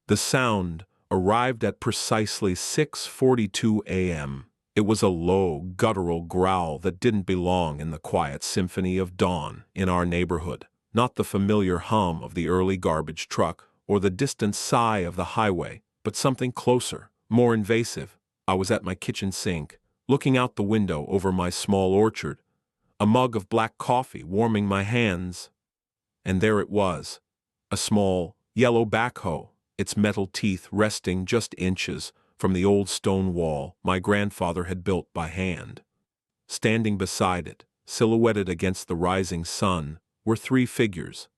The sound arrived at precisely 6:42 a.m. It was a low, guttural growl that didn't belong in the quiet symphony of dawn in our neighborhood, not the familiar hum of the early garbage truck or the distant sigh of the highway, but something closer, more invasive. I was at my kitchen sink, looking out the window over my small orchard, a mug of black coffee warming my hands. And there it was, a small, yellow backhoe, its metal teeth resting just inches from the old stone wall my grandfather had built by hand. Standing beside it, silhouetted against the rising sun, were three figures.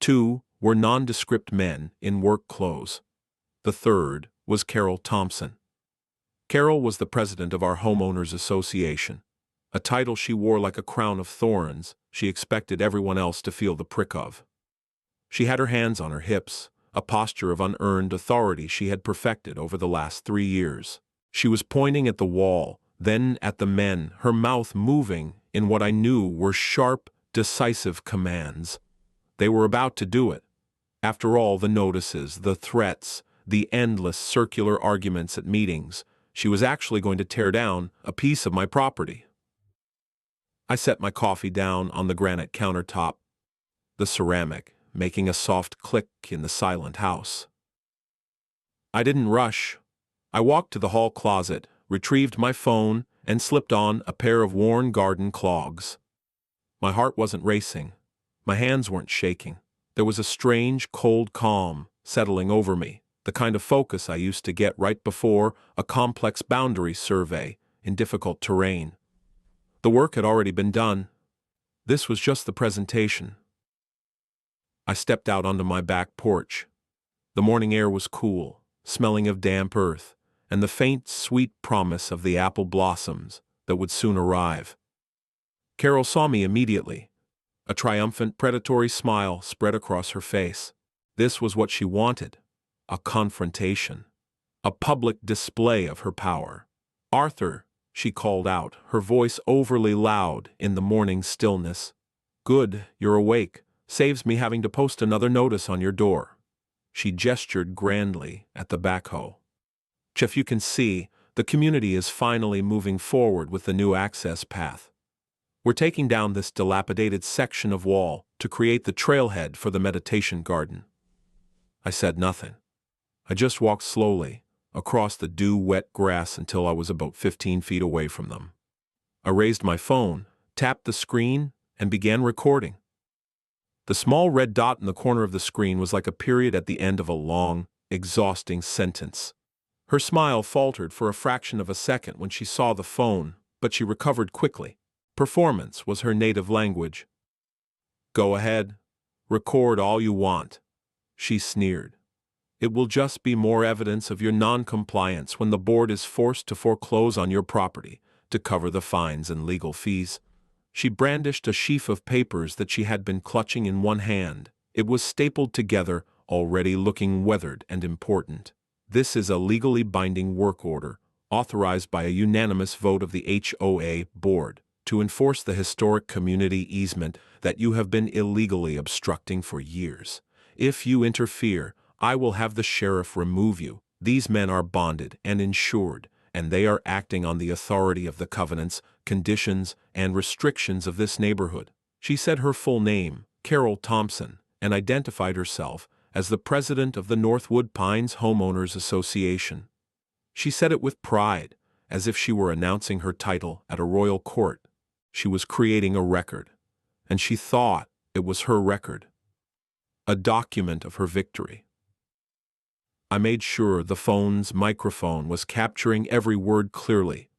Two were nondescript men in work clothes. The third was Carol Thompson. Carol was the president of our homeowners association, a title she wore like a crown of thorns she expected everyone else to feel the prick of. She had her hands on her hips, a posture of unearned authority she had perfected over the last 3 years. She was pointing at the wall, then at the men, her mouth moving in what I knew were sharp, decisive commands. They were about to do it. After all the notices, the threats, the endless circular arguments at meetings, she was actually going to tear down a piece of my property. I set my coffee down on the granite countertop, the ceramic making a soft click in the silent house. I didn't rush. I walked to the hall closet, retrieved my phone, and slipped on a pair of worn garden clogs. My heart wasn't racing. My hands weren't shaking. There was a strange, cold calm settling over me, the kind of focus I used to get right before a complex boundary survey in difficult terrain. The work had already been done. This was just the presentation. I stepped out onto my back porch. The morning air was cool, smelling of damp earth, and the faint, sweet promise of the apple blossoms that would soon arrive. Carol saw me immediately. A triumphant, predatory smile spread across her face. This was what she wanted, a confrontation, a public display of her power. "Arthur," she called out, her voice overly loud in the morning stillness. "Good, you're awake. Saves me having to post another notice on your door." She gestured grandly at the backhoe. "Jeff, you can see, the community is finally moving forward with the new access path. We're taking down this dilapidated section of wall to create the trailhead for the meditation garden." I said nothing. I just walked slowly across the dew-wet grass until I was about 15 feet away from them. I raised my phone, tapped the screen, and began recording. The small red dot in the corner of the screen was like a period at the end of a long, exhausting sentence. Her smile faltered for a fraction of a second when she saw the phone, but she recovered quickly. Performance was her native language. "Go ahead. Record all you want," she sneered. "It will just be more evidence of your non-compliance when the board is forced to foreclose on your property to cover the fines and legal fees." She brandished a sheaf of papers that she had been clutching in one hand. It was stapled together, already looking weathered and important. "This is a legally binding work order, authorized by a unanimous vote of the HOA board, to enforce the historic community easement that you have been illegally obstructing for years. If you interfere, I will have the sheriff remove you. These men are bonded and insured, and they are acting on the authority of the covenants, conditions, and restrictions of this neighborhood." She said her full name, Carol Thompson, and identified herself as the president of the Northwood Pines Homeowners Association. She said it with pride, as if she were announcing her title at a royal court. She was creating a record, and she thought it was her record, a document of her victory. I made sure the phone's microphone was capturing every word clearly.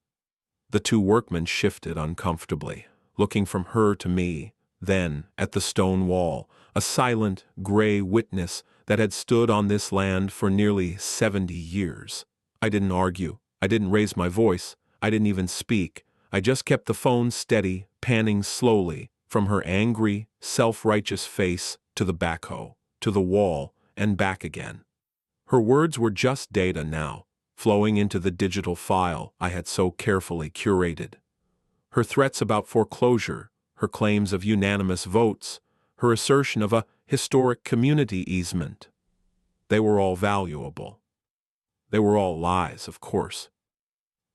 The two workmen shifted uncomfortably, looking from her to me, then at the stone wall, a silent, gray witness that had stood on this land for nearly 70 years. I didn't argue. I didn't raise my voice. I didn't even speak. I just kept the phone steady, panning slowly from her angry, self-righteous face to the backhoe, to the wall, and back again. Her words were just data now, flowing into the digital file I had so carefully curated. Her threats about foreclosure, her claims of unanimous votes, her assertion of a historic community easement. They were all valuable. They were all lies, of course.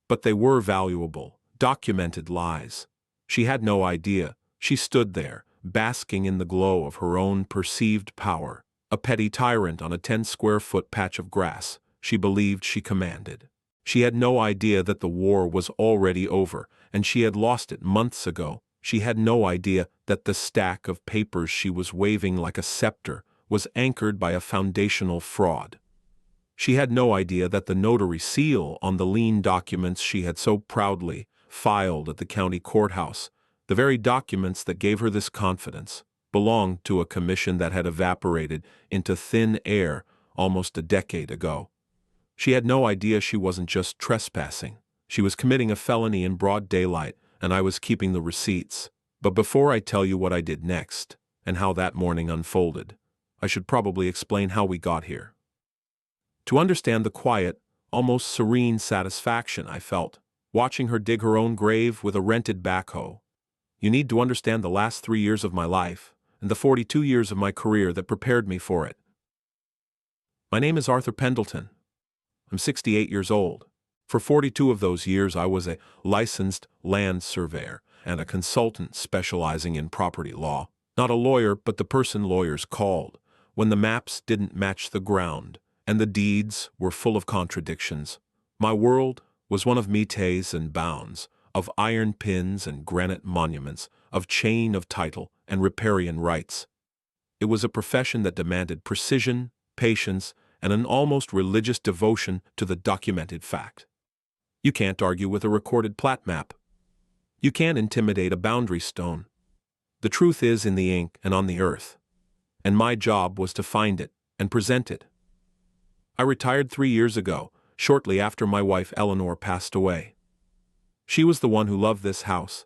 But they were valuable, documented lies. She had no idea. She stood there, basking in the glow of her own perceived power, a petty tyrant on a 10-square-foot patch of grass she believed she commanded. She had no idea that the war was already over, and she had lost it months ago. She had no idea that the stack of papers she was waving like a scepter was anchored by a foundational fraud. She had no idea that the notary seal on the lien documents she had so proudly filed at the county courthouse, the very documents that gave her this confidence, belonged to a commission that had evaporated into thin air almost a decade ago. She had no idea she wasn't just trespassing. She was committing a felony in broad daylight, and I was keeping the receipts. But before I tell you what I did next, and how that morning unfolded, I should probably explain how we got here. To understand the quiet, almost serene satisfaction I felt, watching her dig her own grave with a rented backhoe, you need to understand the last 3 years of my life, and the 42 years of my career that prepared me for it. My name is Arthur Pendleton. I'm 68 years old. For 42 of those years I was a licensed land surveyor and a consultant specializing in property law. Not a lawyer, but the person lawyers called when the maps didn't match the ground and the deeds were full of contradictions. My world was one of métiers and bounds, of iron pins and granite monuments, of chain of title and riparian rights. It was a profession that demanded precision, patience, and an almost religious devotion to the documented fact. You can't argue with a recorded plat map. You can't intimidate a boundary stone. The truth is in the ink and on the earth. And my job was to find it and present it. I retired 3 years ago, shortly after my wife Eleanor passed away. She was the one who loved this house,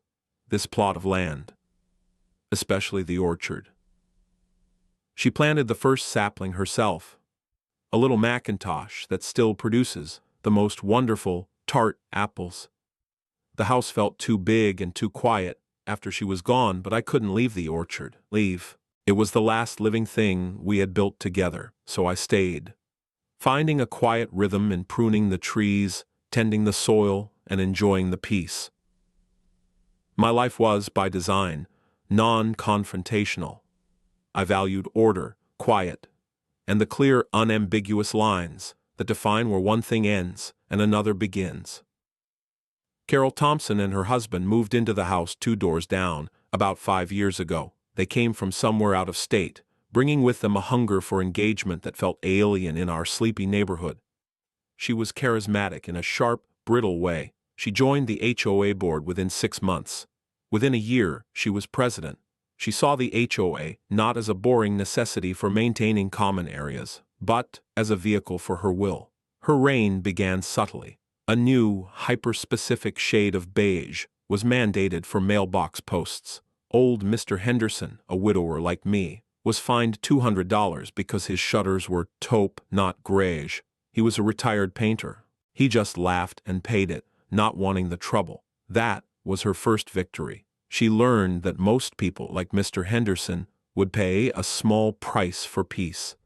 this plot of land, especially the orchard. She planted the first sapling herself, a little Macintosh that still produces the most wonderful, tart apples. The house felt too big and too quiet after she was gone, but I couldn't leave the orchard. It was the last living thing we had built together, so I stayed, finding a quiet rhythm in pruning the trees, tending the soil, and enjoying the peace. My life was, by design, non-confrontational. I valued order, quiet, and the clear, unambiguous lines that define where one thing ends and another begins. Carol Thompson and her husband moved into the house 2 doors down about 5 years ago. They came from somewhere out of state, bringing with them a hunger for engagement that felt alien in our sleepy neighborhood. She was charismatic in a sharp, brittle way. She joined the HOA board within 6 months. Within a year, she was president. She saw the HOA not as a boring necessity for maintaining common areas, but as a vehicle for her will. Her reign began subtly. A new, hyper-specific shade of beige was mandated for mailbox posts. Old Mr. Henderson, a widower like me, was fined $200 because his shutters were taupe, not grayish. He was a retired painter. He just laughed and paid it, not wanting the trouble. That was her first victory. She learned that most people, like Mr. Henderson, would pay a small price for peace.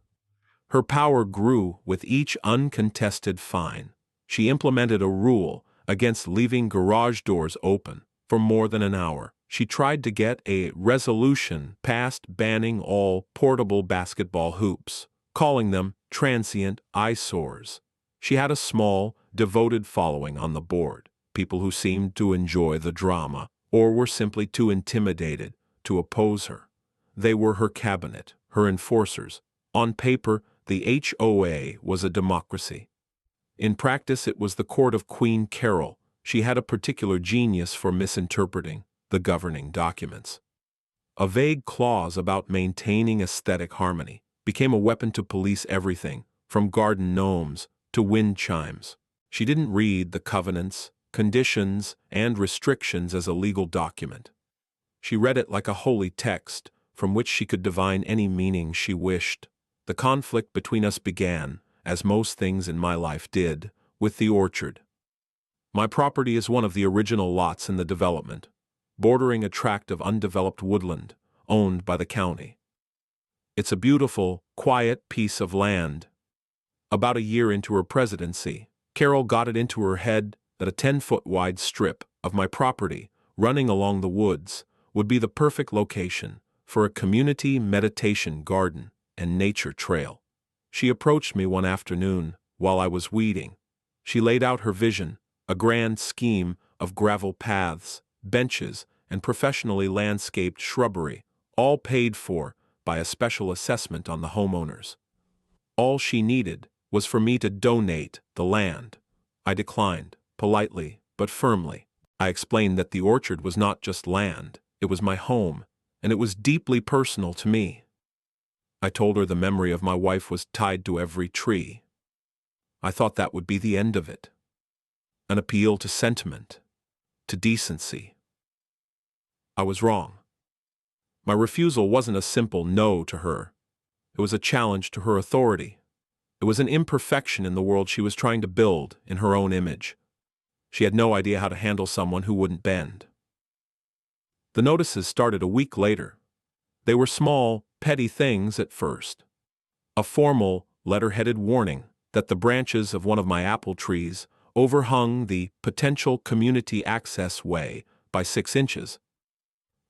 Her power grew with each uncontested fine. She implemented a rule against leaving garage doors open for more than an hour. She tried to get a resolution passed banning all portable basketball hoops, calling them transient eyesores. She had a small, devoted following on the board, people who seemed to enjoy the drama or were simply too intimidated to oppose her. They were her cabinet, her enforcers. On paper, the HOA was a democracy. In practice, it was the court of Queen Carol. She had a particular genius for misinterpreting the governing documents. A vague clause about maintaining aesthetic harmony became a weapon to police everything, from garden gnomes to wind chimes. She didn't read the covenants, conditions, and restrictions as a legal document. She read it like a holy text from which she could divine any meaning she wished. The conflict between us began, as most things in my life did, with the orchard. My property is one of the original lots in the development, bordering a tract of undeveloped woodland owned by the county. It's a beautiful, quiet piece of land, About a year into her presidency, Carol got it into her head that a 10-foot wide strip of my property, running along the woods, would be the perfect location for a community meditation garden and nature trail. She approached me one afternoon while I was weeding. She laid out her vision, a grand scheme of gravel paths, benches, and professionally landscaped shrubbery, all paid for by a special assessment on the homeowners. All she needed was for me to donate the land. I declined, politely but firmly. I explained that the orchard was not just land, it was my home, and it was deeply personal to me. I told her the memory of my wife was tied to every tree. I thought that would be the end of it. An appeal to sentiment, to decency. I was wrong. My refusal wasn't a simple no to her. It was a challenge to her authority. It was an imperfection in the world she was trying to build in her own image. She had no idea how to handle someone who wouldn't bend. The notices started a week later. They were small, petty things at first. A formal, letter-headed warning that the branches of one of my apple trees overhung the potential community access way by 6 inches.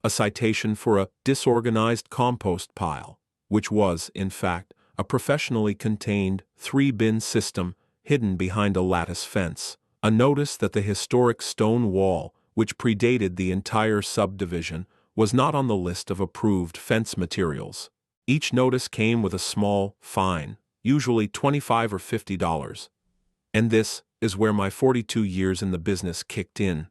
A citation for a disorganized compost pile, which was, in fact, a professionally contained 3-bin system hidden behind a lattice fence. A notice that the historic stone wall, which predated the entire subdivision, was not on the list of approved fence materials. Each notice came with a small fine, usually $25 or $50. And this is where my 42 years in the business kicked in.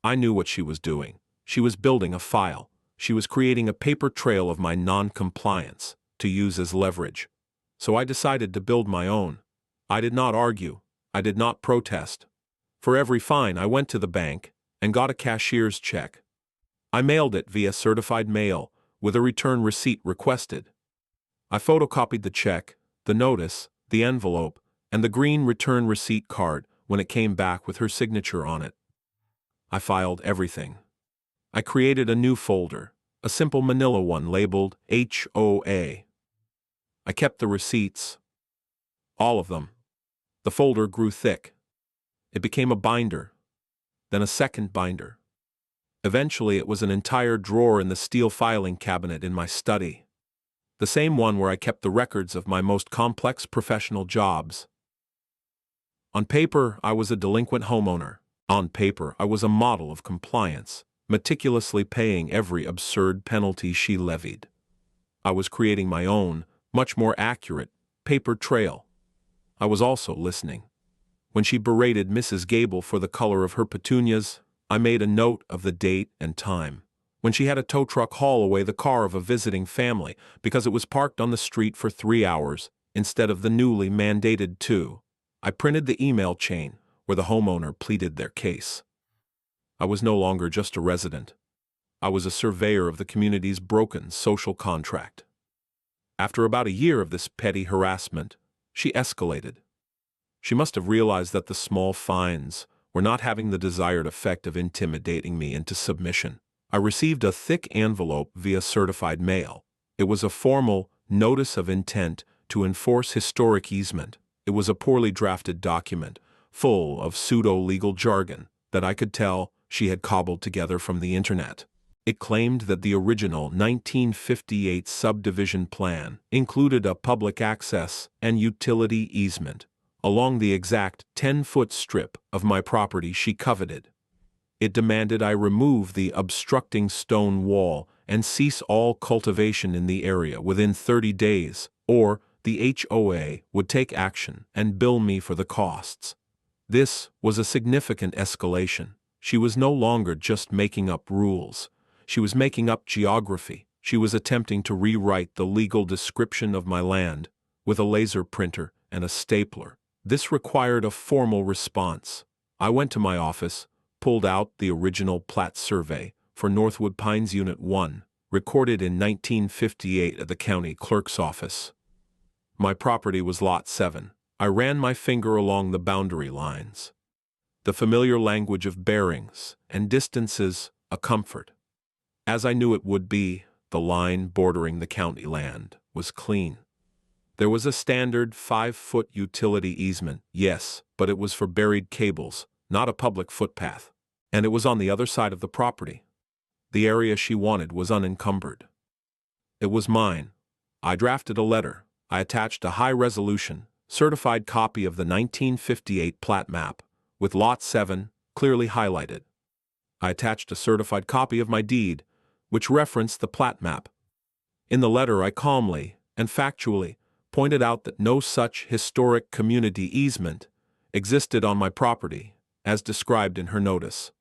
I knew what she was doing. She was building a file. She was creating a paper trail of my non-compliance to use as leverage. So I decided to build my own. I did not argue. I did not protest. For every fine, I went to the bank and got a cashier's check. I mailed it via certified mail with a return receipt requested. I photocopied the check, the notice, the envelope, and the green return receipt card when it came back with her signature on it. I filed everything. I created a new folder, a simple manila one labeled HOA. I kept the receipts. All of them. The folder grew thick. It became a binder, then a second binder. Eventually, it was an entire drawer in the steel filing cabinet in my study. The same one where I kept the records of my most complex professional jobs. On paper, I was a delinquent homeowner. On paper, I was a model of compliance, meticulously paying every absurd penalty she levied. I was creating my own, much more accurate, paper trail. I was also listening. When she berated Mrs. Gable for the color of her petunias, I made a note of the date and time. When she had a tow truck haul away the car of a visiting family because it was parked on the street for 3 hours instead of the newly mandated 2, I printed the email chain where the homeowner pleaded their case. I was no longer just a resident. I was a surveyor of the community's broken social contract. After about a year of this petty harassment, she escalated. She must have realized that the small fines were not having the desired effect of intimidating me into submission. I received a thick envelope via certified mail. It was a formal notice of intent to enforce historic easement. It was a poorly drafted document, full of pseudo-legal jargon that I could tell she had cobbled together from the internet. It claimed that the original 1958 subdivision plan included a public access and utility easement along the exact 10-foot strip of my property she coveted. It demanded I remove the obstructing stone wall and cease all cultivation in the area within 30 days, or the HOA would take action and bill me for the costs. This was a significant escalation. She was no longer just making up rules. She was making up geography. She was attempting to rewrite the legal description of my land with a laser printer and a stapler. This required a formal response. I went to my office, pulled out the original plat survey for Northwood Pines Unit 1, recorded in 1958 at the county clerk's office. My property was Lot 7. I ran my finger along the boundary lines. The familiar language of bearings and distances a comfort. As I knew it would be, the line bordering the county land was clean. There was a standard 5-foot utility easement, yes, but it was for buried cables, not a public footpath. And it was on the other side of the property. The area she wanted was unencumbered. It was mine. I drafted a letter. I attached a high-resolution, certified copy of the 1958 plat map, with Lot 7 clearly highlighted. I attached a certified copy of my deed, which referenced the plat map. In the letter I calmly and factually pointed out that no such historic community easement existed on my property, as described in her notice.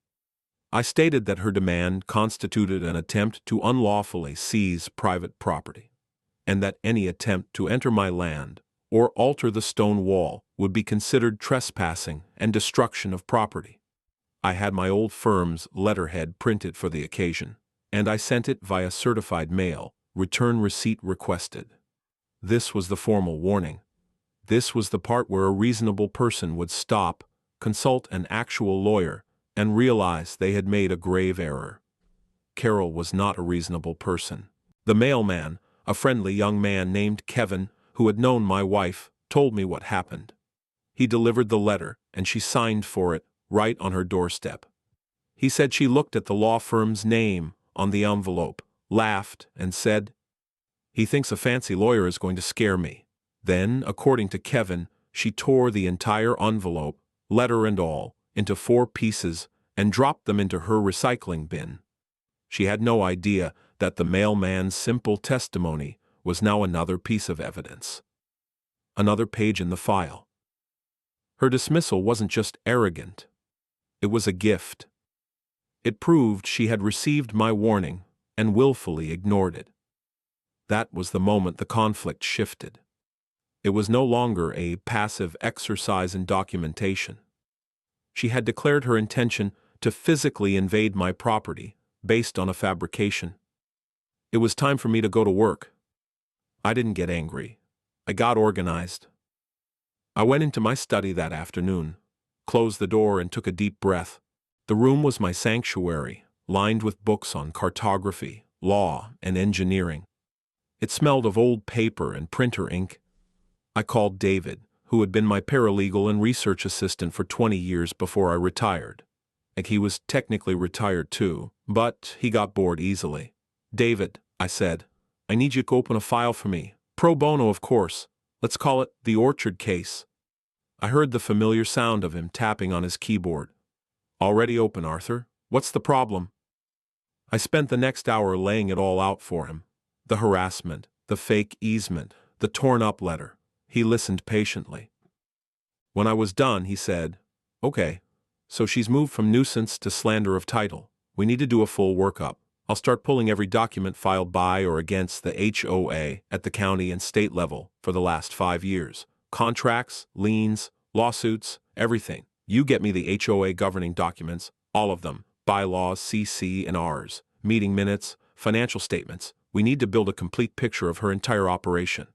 I stated that her demand constituted an attempt to unlawfully seize private property, and that any attempt to enter my land or alter the stone wall would be considered trespassing and destruction of property. I had my old firm's letterhead printed for the occasion, and I sent it via certified mail, return receipt requested. This was the formal warning. This was the part where a reasonable person would stop, consult an actual lawyer, and realize they had made a grave error. Carol was not a reasonable person. The mailman, a friendly young man named Kevin, who had known my wife, told me what happened. He delivered the letter, and she signed for it, right on her doorstep. He said she looked at the law firm's name on the envelope, laughed, and said, "He thinks a fancy lawyer is going to scare me." Then, according to Kevin, she tore the entire envelope, letter and all, into 4 pieces and dropped them into her recycling bin. She had no idea that the mailman's simple testimony was now another piece of evidence. Another page in the file. Her dismissal wasn't just arrogant. It was a gift. It proved she had received my warning and willfully ignored it. That was the moment the conflict shifted. It was no longer a passive exercise in documentation. She had declared her intention to physically invade my property based on a fabrication. It was time for me to go to work. I didn't get angry. I got organized. I went into my study that afternoon, closed the door and took a deep breath. The room was my sanctuary, lined with books on cartography, law, and engineering. It smelled of old paper and printer ink. I called David, who had been my paralegal and research assistant for 20 years before I retired. And he was technically retired too, but he got bored easily. "David," I said, "I need you to open a file for me. Pro bono, of course. Let's call it the Orchard case." I heard the familiar sound of him tapping on his keyboard. "Already open, Arthur. What's the problem?" I spent the next hour laying it all out for him. The harassment, the fake easement, the torn-up letter. He listened patiently. When I was done, he said, "Okay, so she's moved from nuisance to slander of title. We need to do a full workup. I'll start pulling every document filed by or against the HOA at the county and state level for the last 5 years. Contracts, liens, lawsuits, everything. You get me the HOA governing documents, all of them, bylaws, CC and Rs, meeting minutes, financial statements. We need to build a complete picture of her entire operation."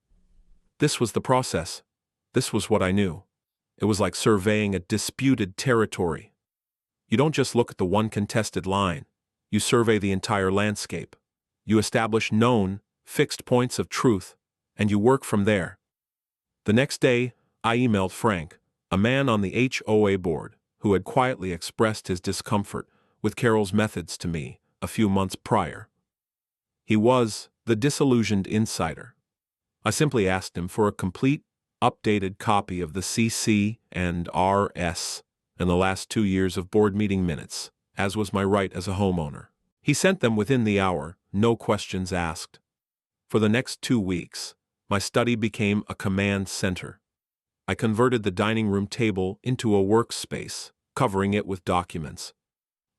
This was the process. This was what I knew. It was like surveying a disputed territory. You don't just look at the one contested line. You survey the entire landscape. You establish known, fixed points of truth, and you work from there. The next day, I emailed Frank, a man on the HOA board, who had quietly expressed his discomfort with Carol's methods to me a few months prior. He was the disillusioned insider. I simply asked him for a complete, updated copy of the CC and RS and the last 2 years of board meeting minutes, as was my right as a homeowner. He sent them within the hour, no questions asked. For the next 2 weeks, my study became a command center. I converted the dining room table into a workspace, covering it with documents.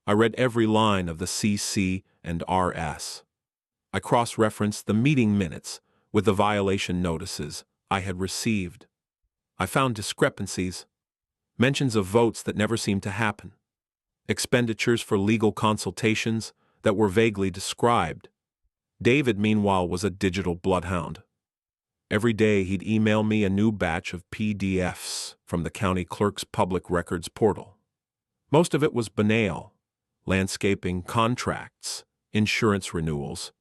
I read every line of the CC and RS. I cross-referenced the meeting minutes with the violation notices I had received. I found discrepancies, mentions of votes that never seemed to happen, expenditures for legal consultations that were vaguely described. David, meanwhile, was a digital bloodhound. Every day he'd email me a new batch of PDFs from the county clerk's public records portal. Most of it was banal: landscaping contracts, insurance renewals,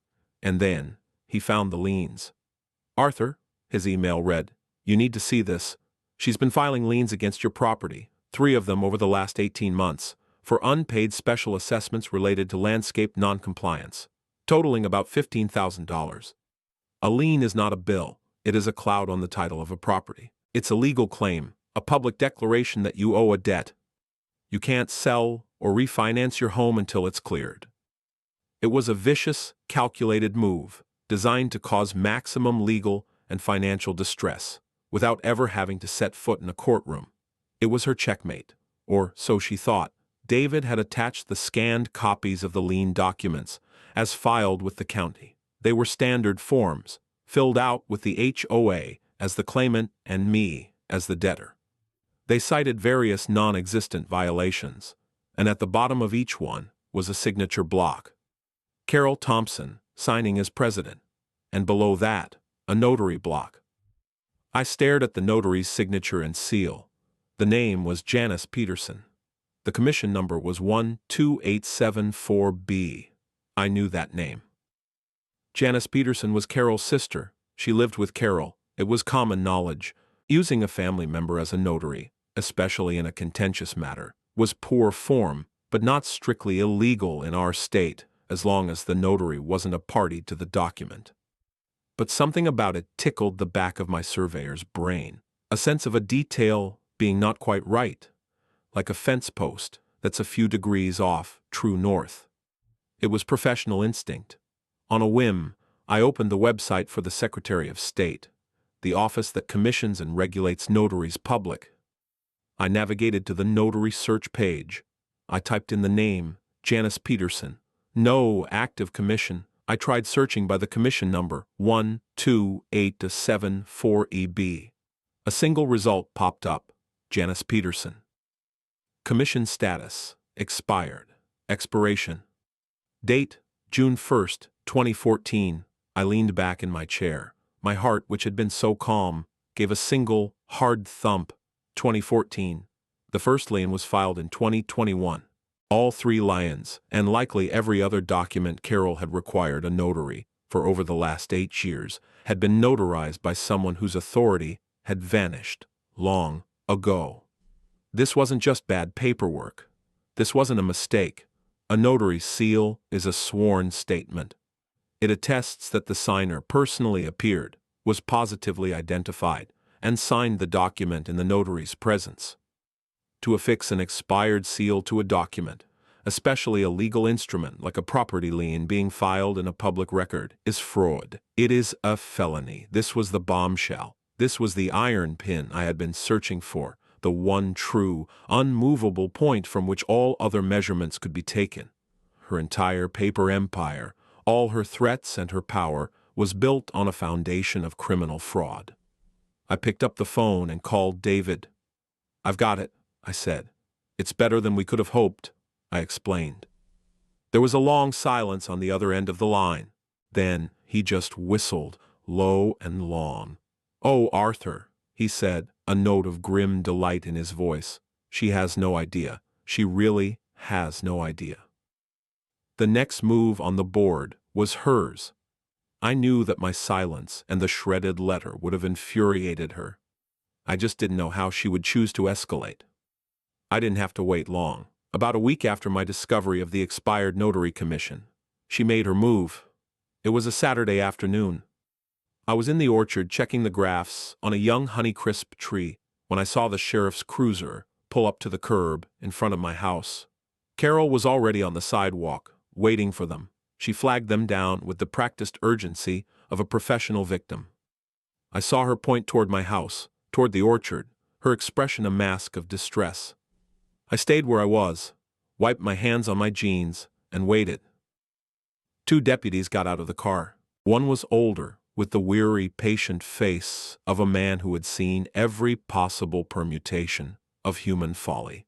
and then he found the liens. "Arthur," His email read, "You need to see this. She's been filing liens against your property, 3 of them over the last 18 months, for unpaid special assessments related to landscape noncompliance, totaling about $15,000. A lien is not a bill, it is a cloud on the title of a property. It's a legal claim, a public declaration that you owe a debt. You can't sell or refinance your home until it's cleared." It was a vicious, calculated move, designed to cause maximum legal and financial distress, without ever having to set foot in a courtroom. It was her checkmate, or so she thought. David had attached the scanned copies of the lien documents, as filed with the county. They were standard forms, filled out with the HOA as the claimant and me as the debtor. They cited various non-existent violations, and at the bottom of each one was a signature block. Carol Thompson, signing as president, and below that, a notary block. I stared at the notary's signature and seal. The name was Janice Peterson. The commission number was 12874B. I knew that name. Janice Peterson was Carol's sister. She lived with Carol. It was common knowledge. Using a family member as a notary, especially in a contentious matter, was poor form, but not strictly illegal in our state, as long as the notary wasn't a party to the document. But something about it tickled the back of my surveyor's brain, a sense of a detail being not quite right, like a fence post that's a few degrees off true north. It was professional instinct. On a whim, I opened the website for the Secretary of State, the office that commissions and regulates notaries public. I navigated to the notary search page. I typed in the name, Janice Peterson. No active commission. I tried searching by the commission number 12874EB. A single result popped up, Janice Peterson. Commission status, expired. Expiration. Date, June 1st, 2014. I leaned back in my chair. My heart, which had been so calm, gave a single, hard thump. 2014. The first lien was filed in 2021. All 3 liens, and likely every other document Carol had required a notary for over the last 8 years, had been notarized by someone whose authority had vanished long ago. This wasn't just bad paperwork. This wasn't a mistake. A notary's seal is a sworn statement. It attests that the signer personally appeared, was positively identified, and signed the document in the notary's presence. To affix an expired seal to a document, especially a legal instrument like a property lien being filed in a public record, is fraud. It is a felony. This was the bombshell. This was the iron pin I had been searching for, the one true, unmovable point from which all other measurements could be taken. Her entire paper empire, all her threats and her power, was built on a foundation of criminal fraud. I picked up the phone and called David. "I've got it," I said. "It's better than we could have hoped," I explained. There was a long silence on the other end of the line. Then he just whistled, low and long. "Oh, Arthur," he said, a note of grim delight in his voice. "She has no idea. She really has no idea." The next move on the board was hers. I knew that my silence and the shredded letter would have infuriated her. I just didn't know how she would choose to escalate. I didn't have to wait long. About a week after my discovery of the expired notary commission, she made her move. It was a Saturday afternoon. I was in the orchard checking the grafts on a young Honeycrisp tree when I saw the sheriff's cruiser pull up to the curb in front of my house. Carol was already on the sidewalk, waiting for them. She flagged them down with the practiced urgency of a professional victim. I saw her point toward my house, toward the orchard, her expression a mask of distress. I stayed where I was, wiped my hands on my jeans, and waited. 2 deputies got out of the car. One was older, with the weary, patient face of a man who had seen every possible permutation of human folly.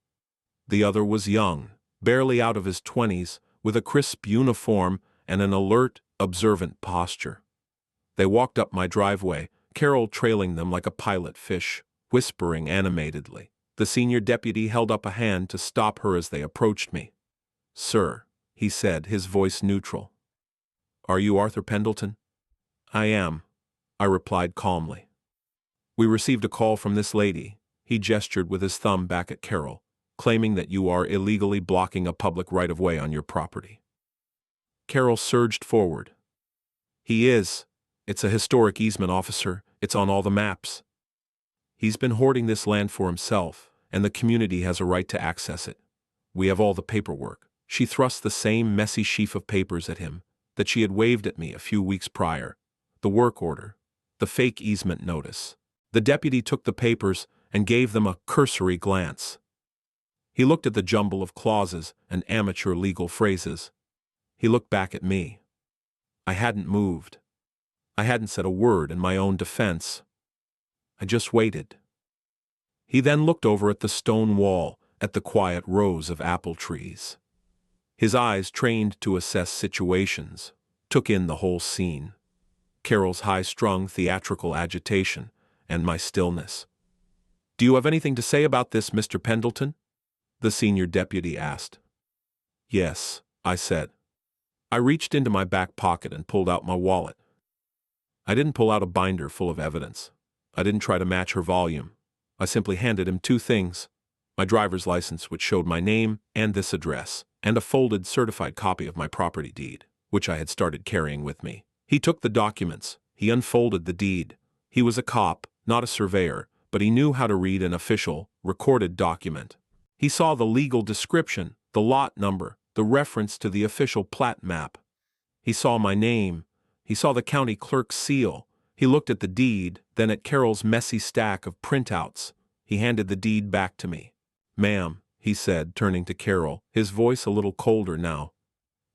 The other was young, barely out of his 20s, with a crisp uniform and an alert, observant posture. They walked up my driveway, Carol trailing them like a pilot fish, whispering animatedly. The senior deputy held up a hand to stop her as they approached me. "Sir," he said, his voice neutral. "Are you Arthur Pendleton?" "I am," I replied calmly. We received a call from this lady. He gestured with his thumb back at Carol, claiming that you are illegally blocking a public right-of-way on your property. Carol surged forward. He is. It's a historic easement, officer. It's on all the maps. He's been hoarding this land for himself, and the community has a right to access it. We have all the paperwork. She thrust the same messy sheaf of papers at him that she had waved at me a few weeks prior. The work order, the fake easement notice. The deputy took the papers and gave them a cursory glance. He looked at the jumble of clauses and amateur legal phrases. He looked back at me. I hadn't moved. I hadn't said a word in my own defense. I just waited. He then looked over at the stone wall, at the quiet rows of apple trees. His eyes, trained to assess situations, took in the whole scene. Carol's high-strung theatrical agitation, and my stillness. "Do you have anything to say about this, Mr. Pendleton?" the senior deputy asked. "Yes," I said. I reached into my back pocket and pulled out my wallet. I didn't pull out a binder full of evidence. I didn't try to match her volume. I simply handed him two things: my driver's license, which showed my name and this address, and a folded certified copy of my property deed, which I had started carrying with me. He took the documents. He unfolded the deed. He was a cop, not a surveyor, but he knew how to read an official, recorded document. He saw the legal description, the lot number, the reference to the official plat map. He saw my name. He saw the county clerk's seal. He looked at the deed, then at Carol's messy stack of printouts. He handed the deed back to me. "Ma'am," he said, turning to Carol, his voice a little colder now.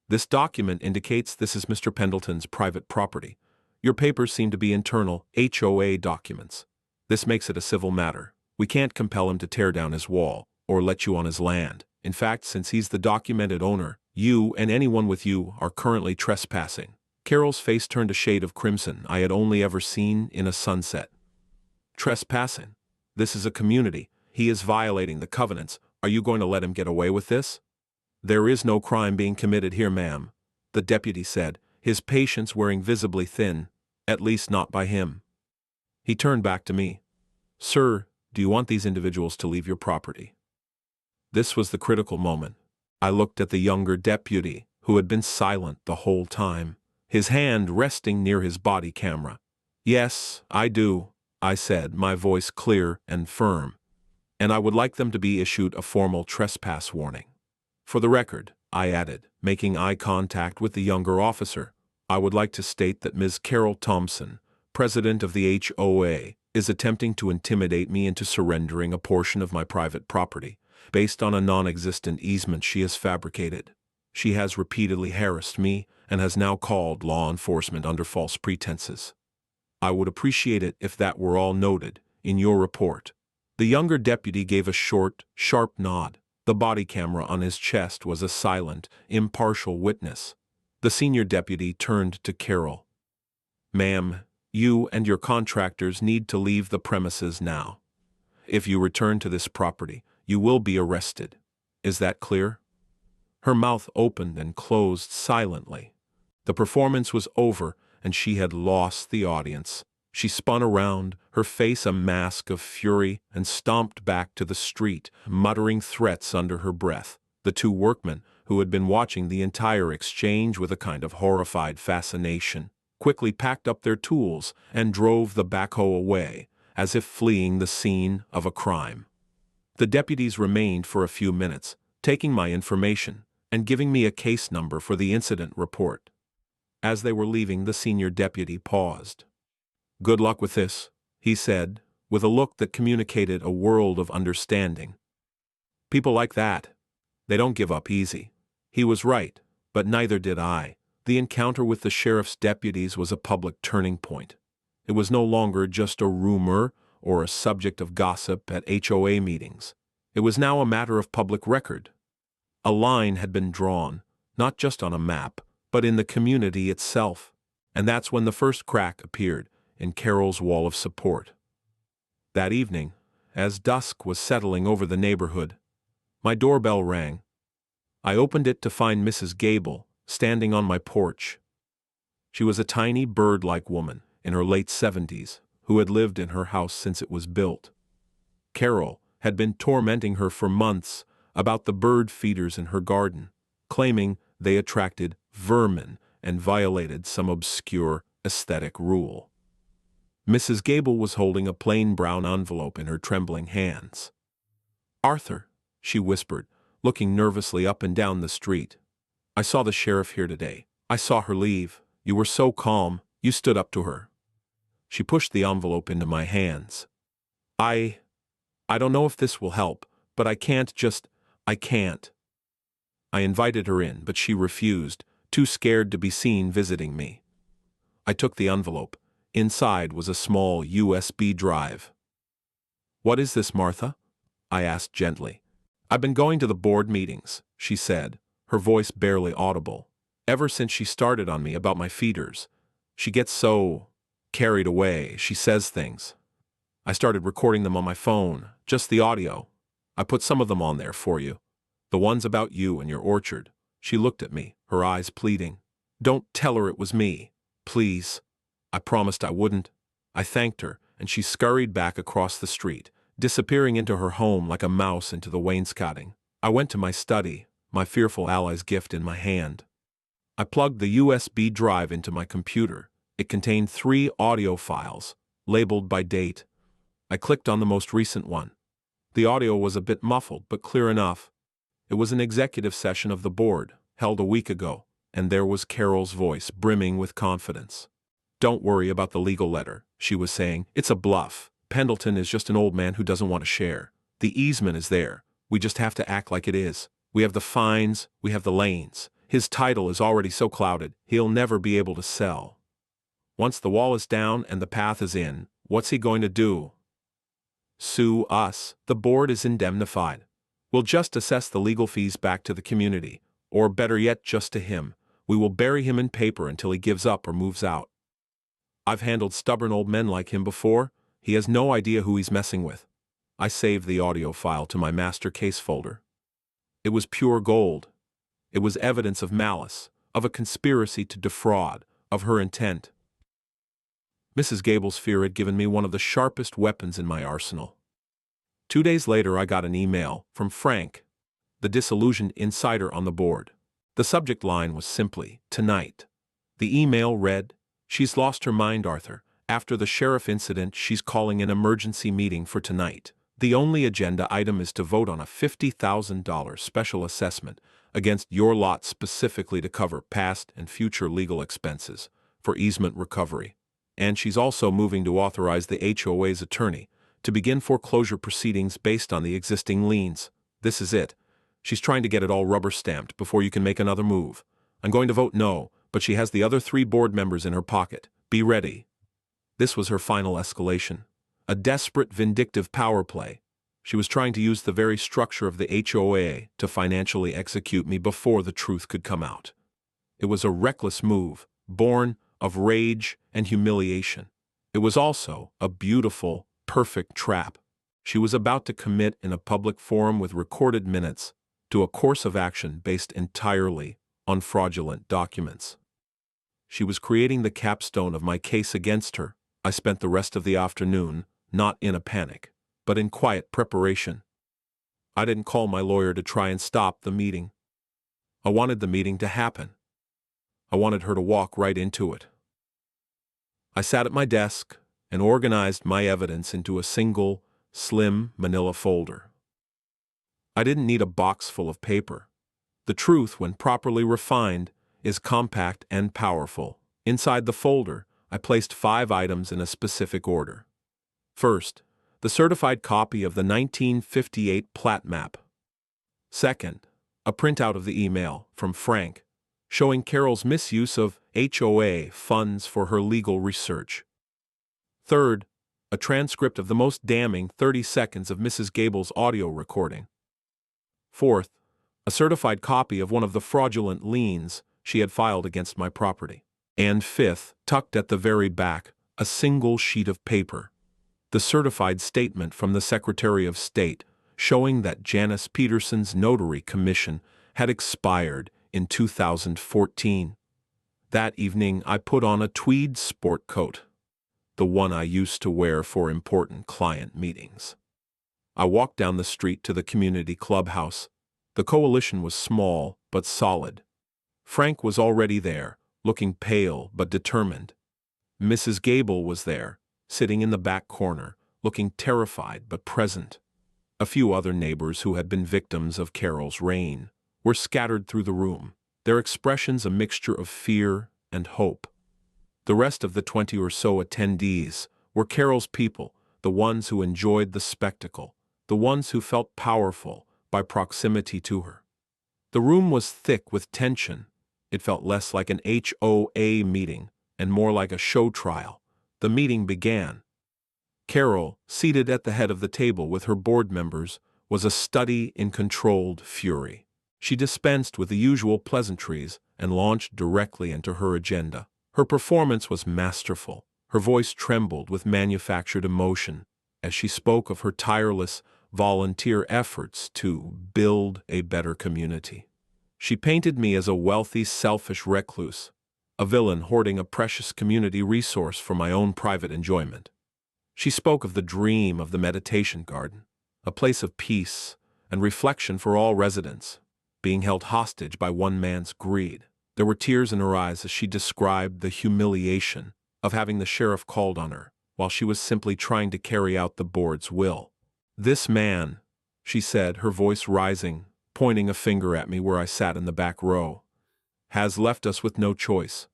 "This document indicates this is Mr. Pendleton's private property. Your papers seem to be internal HOA documents. This makes it a civil matter. We can't compel him to tear down his wall or let you on his land. In fact, since he's the documented owner, you and anyone with you are currently trespassing." Carol's face turned a shade of crimson I had only ever seen in a sunset. "Trespassing? This is a community. He is violating the covenants. Are you going to let him get away with this?" "There is no crime being committed here, ma'am," the deputy said, his patience wearing visibly thin, "at least not by him." He turned back to me. "Sir, do you want these individuals to leave your property?" This was the critical moment. I looked at the younger deputy, who had been silent the whole time, his hand resting near his body camera. "Yes, I do," I said, my voice clear and firm. "And I would like them to be issued a formal trespass warning. For the record," I added, making eye contact with the younger officer, "I would like to state that Ms. Carol Thompson, president of the HOA, is attempting to intimidate me into surrendering a portion of my private property, based on a non-existent easement she has fabricated. She has repeatedly harassed me and has now called law enforcement under false pretenses. I would appreciate it if that were all noted in your report." The younger deputy gave a short, sharp nod. The body camera on his chest was a silent, impartial witness. The senior deputy turned to Carol. "Ma'am, you and your contractors need to leave the premises now. If you return to this property, you will be arrested. Is that clear?" Her mouth opened and closed silently. The performance was over, and she had lost the audience. She spun around, her face a mask of fury, and stomped back to the street, muttering threats under her breath. The two workmen, who had been watching the entire exchange with a kind of horrified fascination, quickly packed up their tools and drove the backhoe away, as if fleeing the scene of a crime. The deputies remained for a few minutes, taking my information and giving me a case number for the incident report. As they were leaving, the senior deputy paused. "Good luck with this," he said, with a look that communicated a world of understanding. "People like that, they don't give up easy." He was right, but neither did I. The encounter with the sheriff's deputies was a public turning point. It was no longer just a rumor or a subject of gossip at HOA meetings. It was now a matter of public record. A line had been drawn, not just on a map, but in the community itself. And that's when the first crack appeared in Carol's wall of support. That evening, as dusk was settling over the neighborhood, my doorbell rang. I opened it to find Mrs. Gable standing on my porch. She was a tiny bird-like woman in her late 70s, who had lived in her house since it was built. Carol had been tormenting her for months about the bird feeders in her garden, claiming they attracted vermin and violated some obscure aesthetic rule. Mrs. Gable was holding a plain brown envelope in her trembling hands. "Arthur," she whispered, looking nervously up and down the street. "I saw the sheriff here today. I saw her leave. You were so calm, you stood up to her." She pushed the envelope into my hands. I don't know if this will help, but I can't. I invited her in, but she refused, too scared to be seen visiting me. I took the envelope. Inside was a small USB drive. "What is this, Martha?" I asked gently. "I've been going to the board meetings," she said, her voice barely audible. "Ever since she started on me about my feeders. She gets so carried away, she says things. I started recording them on my phone, just the audio. I put some of them on there for you. The ones about you and your orchard." She looked at me, her eyes pleading. "Don't tell her it was me, please." I promised I wouldn't. I thanked her, and she scurried back across the street, disappearing into her home like a mouse into the wainscoting. I went to my study, my fearful ally's gift in my hand. I plugged the USB drive into my computer. It contained 3 audio files, labeled by date. I clicked on the most recent one. The audio was a bit muffled, but clear enough. It was an executive session of the board, held a week ago, and there was Carol's voice brimming with confidence. "Don't worry about the legal letter," she was saying. "It's a bluff. Pendleton is just an old man who doesn't want to share. The easement is there. We just have to act like it is. We have the fines, we have the lanes. His title is already so clouded, he'll never be able to sell. Once the wall is down and the path is in, what's he going to do? Sue us. The board is indemnified. We'll just assess the legal fees back to the community, or better yet, just to him. We will bury him in paper until he gives up or moves out. I've handled stubborn old men like him before. He has no idea who he's messing with." I saved the audio file to my master case folder. It was pure gold. It was evidence of malice, of a conspiracy to defraud, of her intent. Mrs. Gable's fear had given me one of the sharpest weapons in my arsenal. 2 days later I got an email from Frank, the disillusioned insider on the board. The subject line was simply, "Tonight." The email read, "She's lost her mind, Arthur. After the sheriff incident, she's calling an emergency meeting for tonight. The only agenda item is to vote on a $50,000 special assessment against your lot specifically to cover past and future legal expenses for easement recovery. And she's also moving to authorize the HOA's attorney to begin foreclosure proceedings based on the existing liens. This is it. She's trying to get it all rubber-stamped before you can make another move. I'm going to vote no, but she has the other 3 board members in her pocket. Be ready." This was her final escalation. A desperate, vindictive power play. She was trying to use the very structure of the HOA to financially execute me before the truth could come out. It was a reckless move, born of rage and humiliation. It was also a beautiful, perfect trap. She was about to commit in a public forum with recorded minutes to a course of action based entirely on fraudulent documents. She was creating the capstone of my case against her. I spent the rest of the afternoon, not in a panic, but in quiet preparation. I didn't call my lawyer to try and stop the meeting. I wanted the meeting to happen. I wanted her to walk right into it. I sat at my desk and organized my evidence into a single, slim manila folder. I didn't need a box full of paper. The truth, when properly refined, is compact and powerful. Inside the folder, I placed 5 items in a specific order. First, the certified copy of the 1958 plat map. Second, a printout of the email from Frank, showing Carol's misuse of HOA funds for her legal research. Third, a transcript of the most damning 30 seconds of Mrs. Gable's audio recording. Fourth, a certified copy of one of the fraudulent liens she had filed against my property. And fifth, tucked at the very back, a single sheet of paper, the certified statement from the Secretary of State showing that Janice Peterson's notary commission had expired in 2014. That evening I put on a tweed sport coat. the one I used to wear for important client meetings. I walked down the street to the community clubhouse. The coalition was small but solid. Frank was already there, looking pale but determined. Mrs. Gable was there, sitting in the back corner, looking terrified but present. A few other neighbors who had been victims of Carol's reign were scattered through the room, their expressions a mixture of fear and hope. The rest of the 20 or so attendees were Carol's people, the ones who enjoyed the spectacle, the ones who felt powerful by proximity to her. The room was thick with tension. It felt less like an HOA meeting and more like a show trial. The meeting began. Carol, seated at the head of the table with her board members, was a study in controlled fury. She dispensed with the usual pleasantries and launched directly into her agenda. Her performance was masterful. Her voice trembled with manufactured emotion as she spoke of her tireless, volunteer efforts to build a better community. She painted me as a wealthy, selfish recluse, a villain hoarding a precious community resource for my own private enjoyment. She spoke of the dream of the meditation garden, a place of peace and reflection for all residents, being held hostage by one man's greed. There were tears in her eyes as she described the humiliation of having the sheriff called on her while she was simply trying to carry out the board's will. "This man," she said, her voice rising, pointing a finger at me where I sat in the back row, "has left us with no choice.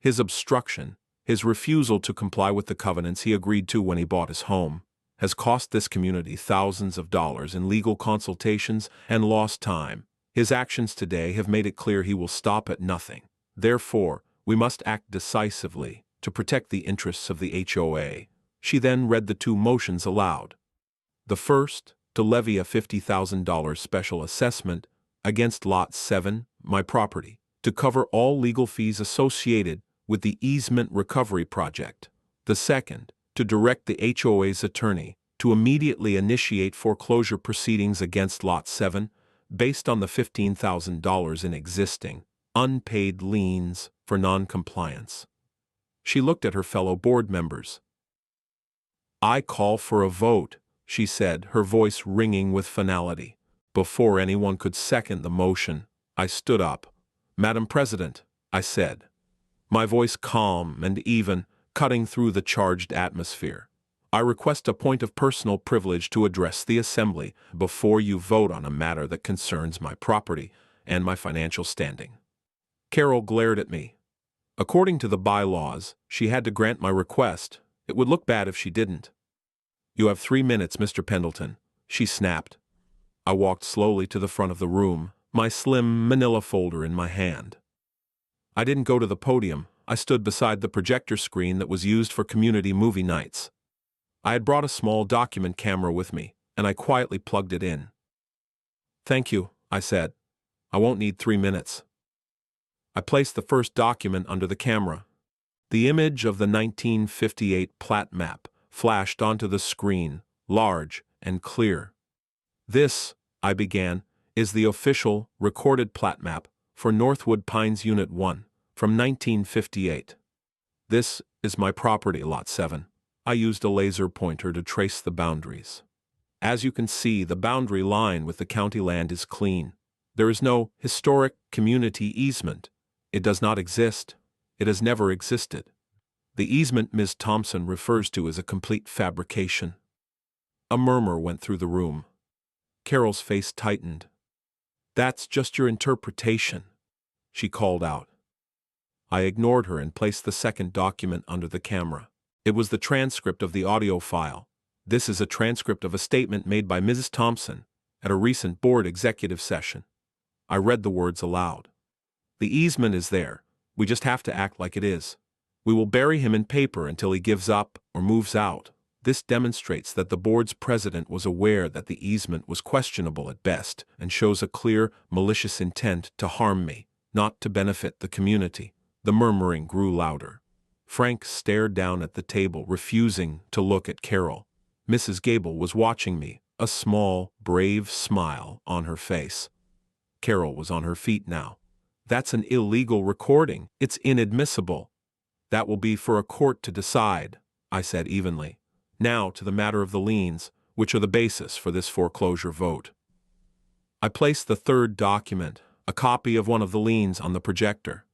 His obstruction, his refusal to comply with the covenants he agreed to when he bought his home, has cost this community thousands of dollars in legal consultations and lost time. His actions today have made it clear he will stop at nothing. Therefore, we must act decisively to protect the interests of the HOA." She then read the two motions aloud. The first, to levy a $50,000 special assessment against Lot 7, my property, to cover all legal fees associated with the easement recovery project. The second, to direct the HOA's attorney to immediately initiate foreclosure proceedings against Lot 7 based on the $15,000 in existing, unpaid liens for non-compliance. She looked at her fellow board members. "I call for a vote," she said, her voice ringing with finality. Before anyone could second the motion, I stood up. "Madam President," I said, my voice calm and even, cutting through the charged atmosphere, "I request a point of personal privilege to address the Assembly before you vote on a matter that concerns my property and my financial standing." Carol glared at me. According to the bylaws, she had to grant my request. It would look bad if she didn't. "You have 3 minutes, Mr. Pendleton," she snapped. I walked slowly to the front of the room, my slim manila folder in my hand. I didn't go to the podium. I stood beside the projector screen that was used for community movie nights. I had brought a small document camera with me, and I quietly plugged it in. "Thank you," I said. "I won't need 3 minutes." I placed the first document under the camera. The image of the 1958 plat map flashed onto the screen, large and clear. "This," I began, "is the official, recorded plat map for Northwood Pines Unit 1 from 1958. This is my property, Lot 7. I used a laser pointer to trace the boundaries. As you can see, the boundary line with the county land is clean. There is no historic community easement. It does not exist. It has never existed. The easement Ms. Thompson refers to is a complete fabrication." A murmur went through the room. Carol's face tightened. "That's just your interpretation," she called out. I ignored her and placed the second document under the camera. It was the transcript of the audio file. "This is a transcript of a statement made by Mrs. Thompson at a recent board executive session." I read the words aloud. "The easement is there. We just have to act like it is. We will bury him in paper until he gives up or moves out." This demonstrates that the board's president was aware that the easement was questionable at best and shows a clear, malicious intent to harm me, not to benefit the community. The murmuring grew louder. Frank stared down at the table, refusing to look at Carol. Mrs. Gable was watching me, a small, brave smile on her face. Carol was on her feet now. "That's an illegal recording. It's inadmissible." "That will be for a court to decide," I said evenly. Now to the matter of the liens, which are the basis for this foreclosure vote. I placed the third document, a copy of one of the liens, on the projector.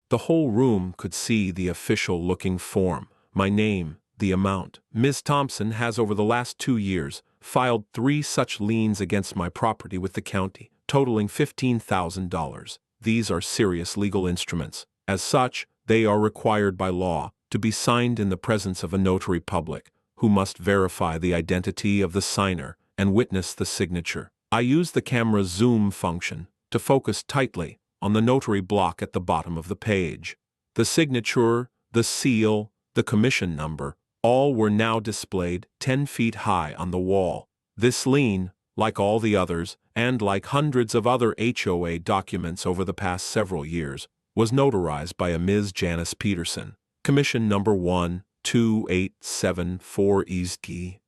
The whole room could see the official-looking form, my name, the amount. Ms. Thompson has over the last 2 years filed 3 such liens against my property with the county, totaling $15,000. These are serious legal instruments. As such, they are required by law to be signed in the presence of a notary public, who must verify the identity of the signer and witness the signature. I use the camera's zoom function to focus tightly on the notary block at the bottom of the page. The signature, the seal, the commission number, all were now displayed 10 feet high on the wall. This lien, like all the others, and like hundreds of other HOA documents over the past several years, was notarized by a Ms. Janice Peterson. Commission number 12874 EST.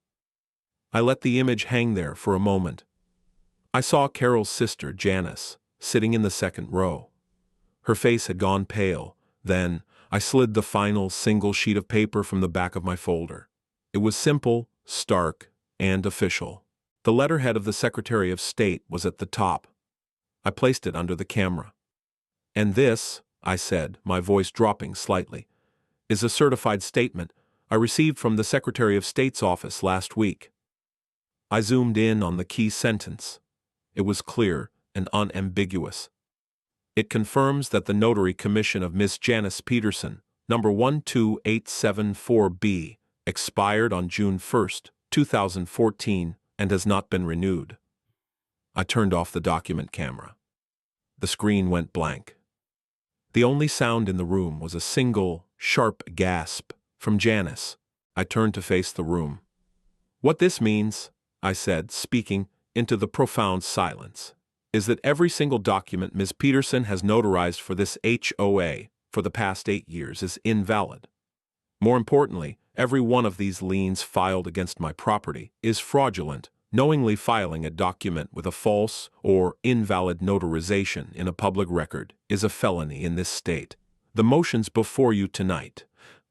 I let the image hang there for a moment. I saw Carol's sister, Janice, sitting in the second row. Her face had gone pale. Then I slid the final single sheet of paper from the back of my folder. It was simple, stark, and official. The letterhead of the Secretary of State was at the top. I placed it under the camera. "And this," I said, my voice dropping slightly, "is a certified statement I received from the Secretary of State's office last week." I zoomed in on the key sentence. It was clear and unambiguous. It confirms that the Notary Commission of Miss Janice Peterson, number 12874B, expired on June 1, 2014, and has not been renewed. I turned off the document camera. The screen went blank. The only sound in the room was a single, sharp gasp from Janice. I turned to face the room. "What this means," I said, speaking into the profound silence, "is that every single document Ms. Peterson has notarized for this HOA for the past 8 years is invalid. More importantly, every one of these liens filed against my property is fraudulent. Knowingly filing a document with a false or invalid notarization in a public record is a felony in this state. The motions before you tonight,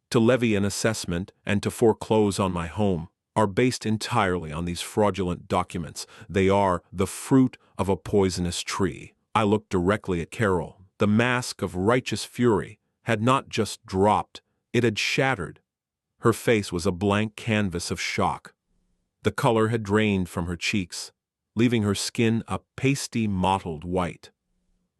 to levy an assessment and to foreclose on my home, are based entirely on these fraudulent documents. They are the fruit of a poisonous tree." I looked directly at Carol. The mask of righteous fury had not just dropped, it had shattered. Her face was a blank canvas of shock. The color had drained from her cheeks, leaving her skin a pasty mottled white.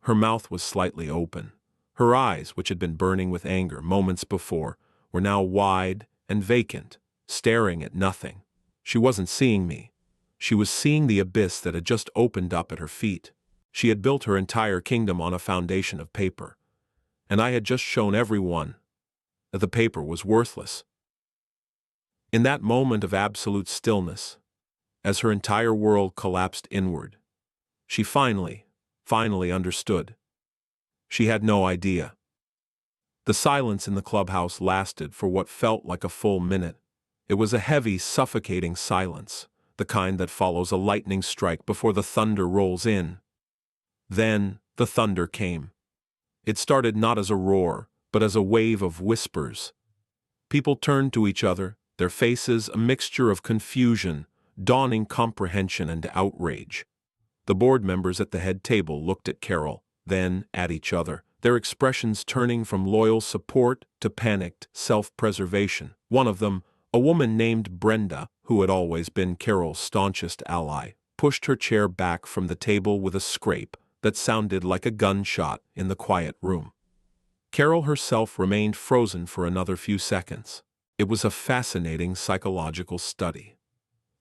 Her mouth was slightly open. Her eyes, which had been burning with anger moments before, were now wide and vacant, staring at nothing. She wasn't seeing me. She was seeing the abyss that had just opened up at her feet. She had built her entire kingdom on a foundation of paper, and I had just shown everyone that the paper was worthless. In that moment of absolute stillness, as her entire world collapsed inward, she finally understood. She had no idea. The silence in the clubhouse lasted for what felt like a full minute. It was a heavy, suffocating silence, the kind that follows a lightning strike before the thunder rolls in. Then the thunder came. It started not as a roar, but as a wave of whispers. People turned to each other, their faces a mixture of confusion, dawning comprehension, and outrage. The board members at the head table looked at Carol, then at each other, their expressions turning from loyal support to panicked self-preservation. One of them, a woman named Brenda, who had always been Carol's staunchest ally, pushed her chair back from the table with a scrape that sounded like a gunshot in the quiet room. Carol herself remained frozen for another few seconds. It was a fascinating psychological study.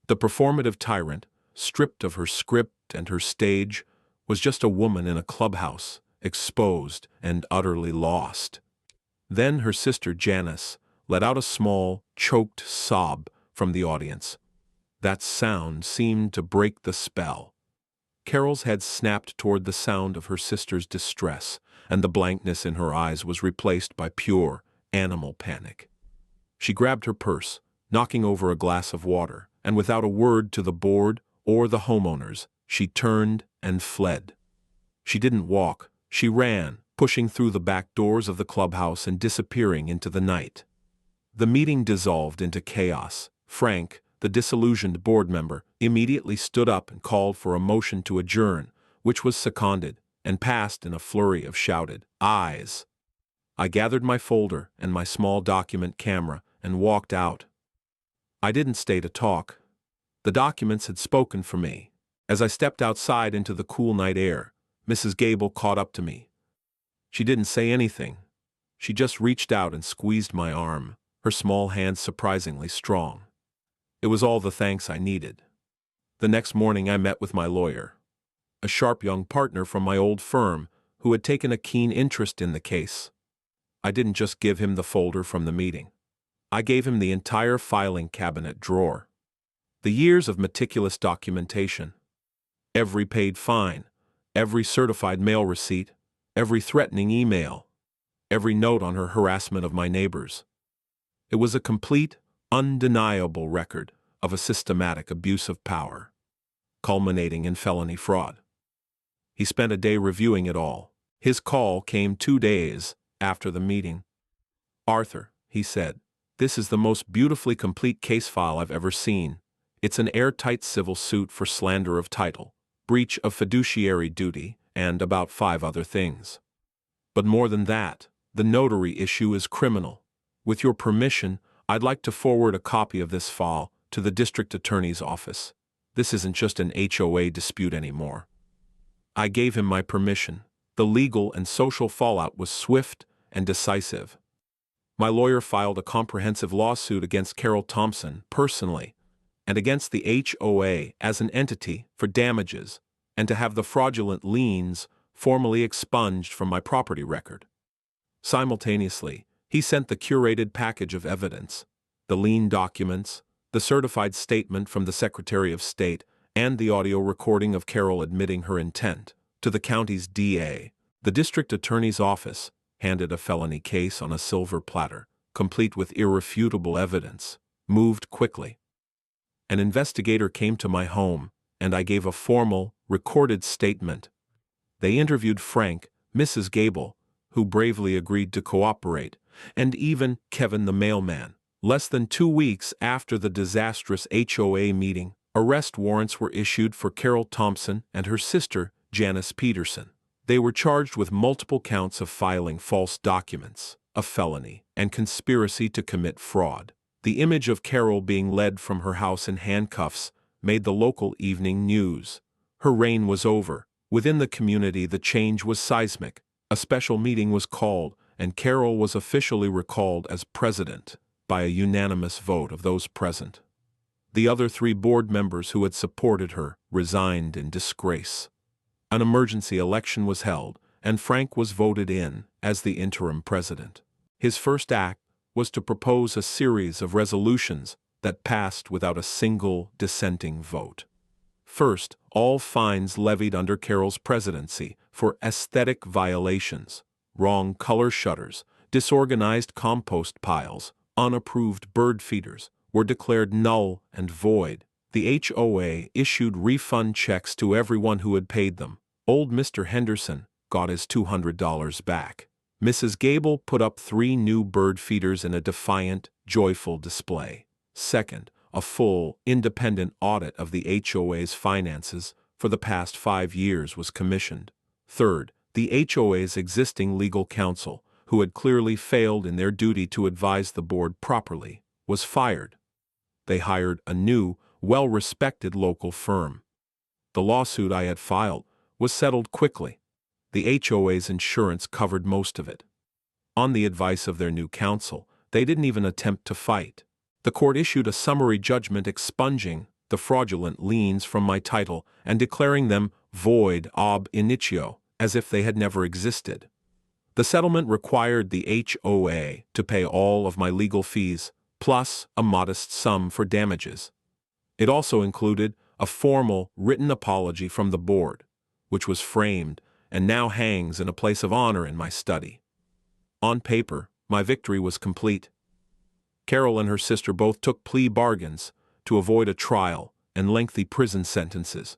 The performative tyrant, stripped of her script and her stage, was just a woman in a clubhouse, exposed and utterly lost. Then her sister Janice let out a small, choked sob from the audience. That sound seemed to break the spell. Carol's head snapped toward the sound of her sister's distress, and the blankness in her eyes was replaced by pure, animal panic. She grabbed her purse, knocking over a glass of water, and without a word to the board or the homeowners, she turned and fled. She didn't walk, she ran, pushing through the back doors of the clubhouse and disappearing into the night. The meeting dissolved into chaos. Frank, the disillusioned board member, immediately stood up and called for a motion to adjourn, which was seconded and passed in a flurry of shouted ayes. I gathered my folder and my small document camera and walked out. I didn't stay to talk. The documents had spoken for me. As I stepped outside into the cool night air, Mrs. Gable caught up to me. She didn't say anything. She just reached out and squeezed my arm, her small hands surprisingly strong. It was all the thanks I needed. The next morning I met with my lawyer, a sharp young partner from my old firm who had taken a keen interest in the case. I didn't just give him the folder from the meeting. I gave him the entire filing cabinet drawer. The years of meticulous documentation. Every paid fine, every certified mail receipt, every threatening email, every note on her harassment of my neighbors. It was a complete, undeniable record of a systematic abuse of power, culminating in felony fraud. He spent a day reviewing it all. His call came 2 days after the meeting. "Arthur," he said, "this is the most beautifully complete case file I've ever seen. It's an airtight civil suit for slander of title, breach of fiduciary duty, and about 5 other things. But more than that, the notary issue is criminal. With your permission, I'd like to forward a copy of this file to the district attorney's office. This isn't just an HOA dispute anymore." I gave him my permission. The legal and social fallout was swift and decisive. My lawyer filed a comprehensive lawsuit against Carol Thompson personally, and against the HOA as an entity for damages, and to have the fraudulent liens formally expunged from my property record. Simultaneously, he sent the curated package of evidence, the lien documents, the certified statement from the Secretary of State, and the audio recording of Carol admitting her intent, to the county's DA. The district attorney's office handed a felony case on a silver platter, complete with irrefutable evidence, moved quickly. An investigator came to my home, and I gave a formal, recorded statement. They interviewed Frank, Mrs. Gable, who bravely agreed to cooperate, and even Kevin the mailman. Less than 2 weeks after the disastrous HOA meeting, arrest warrants were issued for Carol Thompson and her sister, Janice Peterson. They were charged with multiple counts of filing false documents, a felony, and conspiracy to commit fraud. The image of Carol being led from her house in handcuffs made the local evening news. Her reign was over. Within the community, the change was seismic. A special meeting was called, and Carol was officially recalled as president by a unanimous vote of those present. The other 3 board members who had supported her resigned in disgrace. An emergency election was held, and Frank was voted in as the interim president. His first act was to propose a series of resolutions that passed without a single dissenting vote. First, all fines levied under Carol's presidency for aesthetic violations, wrong color shutters, disorganized compost piles, unapproved bird feeders, were declared null and void. The HOA issued refund checks to everyone who had paid them. Old Mr. Henderson got his $200 back. Mrs. Gable put up 3 new bird feeders in a defiant, joyful display. Second, a full, independent audit of the HOA's finances for the past 5 years was commissioned. Third, the HOA's existing legal counsel, who had clearly failed in their duty to advise the board properly, was fired. They hired a new, well-respected local firm. The lawsuit I had filed was settled quickly. The HOA's insurance covered most of it. On the advice of their new counsel, they didn't even attempt to fight. The court issued a summary judgment expunging the fraudulent liens from my title and declaring them void ab initio, as if they had never existed. The settlement required the HOA to pay all of my legal fees, plus a modest sum for damages. It also included a formal, written apology from the board, which was framed and now hangs in a place of honor in my study. On paper, my victory was complete. Carol and her sister both took plea bargains to avoid a trial and lengthy prison sentences.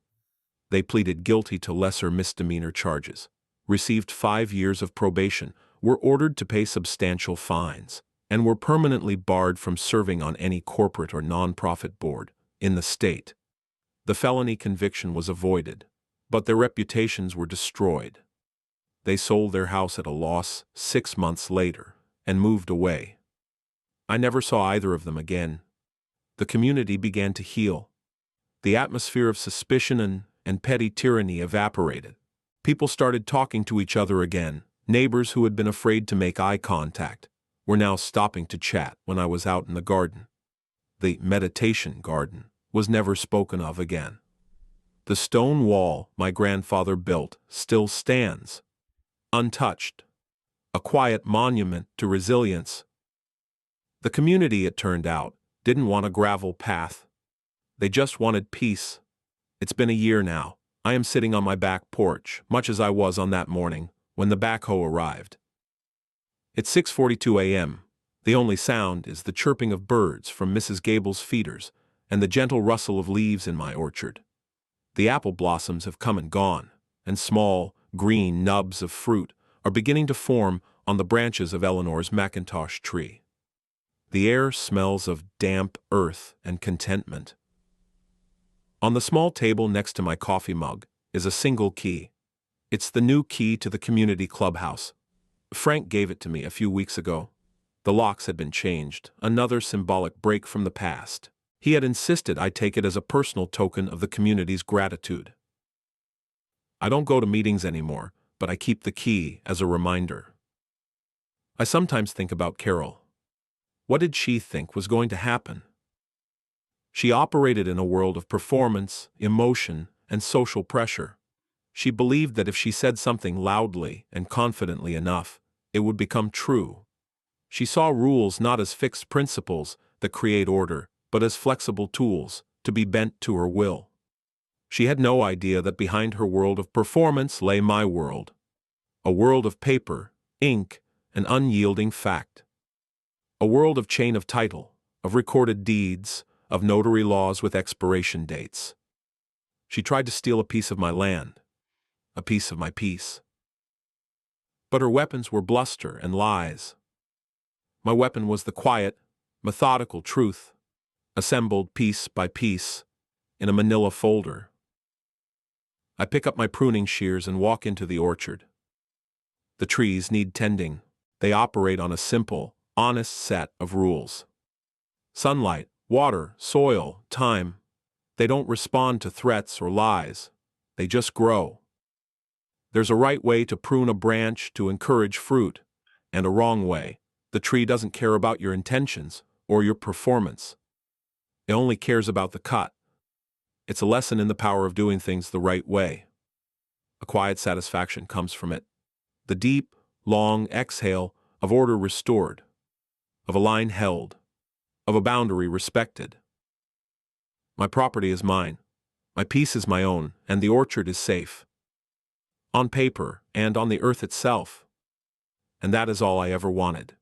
They pleaded guilty to lesser misdemeanor charges, received 5 years of probation, were ordered to pay substantial fines, and were permanently barred from serving on any corporate or nonprofit board in the state. The felony conviction was avoided, but their reputations were destroyed. They sold their house at a loss 6 months later and moved away. I never saw either of them again. The community began to heal. The atmosphere of suspicion and petty tyranny evaporated. People started talking to each other again. Neighbors who had been afraid to make eye contact were now stopping to chat when I was out in the garden. The meditation garden was never spoken of again. The stone wall my grandfather built still stands, untouched, a quiet monument to resilience. The community, it turned out, didn't want a gravel path. They just wanted peace. It's been a year now. I am sitting on my back porch, much as I was on that morning when the backhoe arrived. It's 6:42 a.m. The only sound is the chirping of birds from Mrs. Gable's feeders and the gentle rustle of leaves in my orchard. The apple blossoms have come and gone, and small, green nubs of fruit are beginning to form on the branches of Eleanor's Macintosh tree. The air smells of damp earth and contentment. On the small table next to my coffee mug is a single key. It's the new key to the community clubhouse. Frank gave it to me a few weeks ago. The locks had been changed, another symbolic break from the past. He had insisted I take it as a personal token of the community's gratitude. I don't go to meetings anymore, but I keep the key as a reminder. I sometimes think about Carol. What did she think was going to happen? She operated in a world of performance, emotion, and social pressure. She believed that if she said something loudly and confidently enough, it would become true. She saw rules not as fixed principles that create order, but as flexible tools to be bent to her will. She had no idea that behind her world of performance lay my world, a world of paper, ink, and unyielding fact. A world of chain of title, of recorded deeds, of notary laws with expiration dates. She tried to steal a piece of my land, a piece of my peace. But her weapons were bluster and lies. My weapon was the quiet, methodical truth, assembled piece by piece in a manila folder. I pick up my pruning shears and walk into the orchard. The trees need tending. They operate on a simple, honest set of rules. Sunlight, water, soil, time. They don't respond to threats or lies. They just grow. There's a right way to prune a branch to encourage fruit, and a wrong way. The tree doesn't care about your intentions or your performance. It only cares about the cut. It's a lesson in the power of doing things the right way. A quiet satisfaction comes from it. The deep, long exhale of order restored, of a line held, of a boundary respected. My property is mine, my peace is my own, and the orchard is safe. On paper and on the earth itself. And that is all I ever wanted.